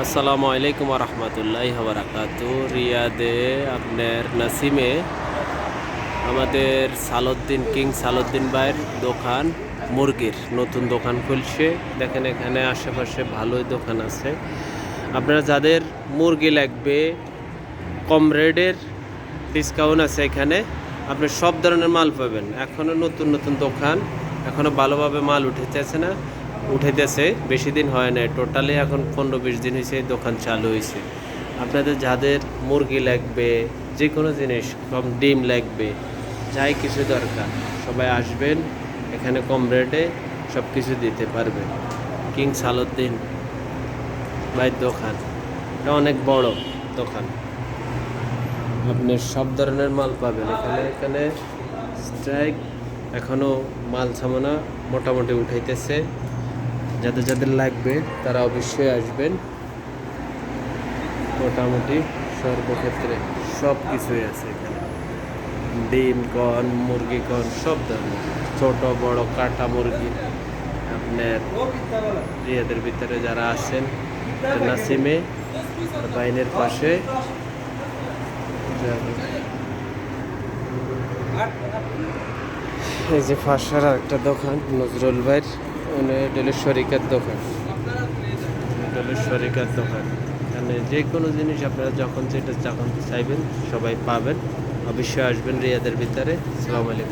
আসসালামু আলাইকুম রহমতুল্লাহ বারাকাতু। রিয়াদে আপনার নাসিমে আমাদের সালউদ্দিন কিং সালউদ্দিন ভাইয়ের দোকান, মুরগির নতুন দোকান খুলছে। দেখেন এখানে আশেপাশে ভালোই দোকান আছে। আপনারা যাদের মুরগি লাগবে কম রেটের ডিসকাউন্ট আছে এখানে। আপনি সব ধরনের মাল পাবেন। এখনও নতুন নতুন দোকান, এখনও ভালোভাবে মাল উঠাইতেছে। বেশি দিন হয় না, টোটালি এখন 15-20 দিন হয়েছে এই দোকান চালু হয়েছে। আপনাদের যাদের মুরগি লাগবে, যে কোনো জিনিস, কম ডিম লাগবে, যাই কিছু দরকার, সবাই আসবেন এখানে, কম রেটে সব কিছু দিতে পারবে। কিং সালউদ্দিন ভাইয়ের দোকান, এটা অনেক বড় দোকান। আপনি সব ধরনের মাল পাবেন এখানে স্ট্রাইক এখনও মাল সামানা মোটামুটি উঠাইতেছে। যাদের যাদের লাগবে তারা অবশ্যই আসবেন। মোটামুটি সর্বক্ষেত্রে সব কিছুই আছে এখানে, ডিম কন, মুরগি কন, সব ধরনের, ছোট বড় কাটা মুরগি। আপনার রিয়াদের ভিতরে যারা আছেন নাসিমে বাইনের পাশে, এই যে ফাঁসার একটা দোকান নজরুল ভাইয়ের, ডেলের শরিকার দোকান, ডেলের শরিকার দোকান। এখানে যে কোনো জিনিস আপনারা যখন চাইবেন সবাই পাবেন। অবশ্যই আসবেন রিয়াদের ভিতরে। আসসালামু আলাইকুম।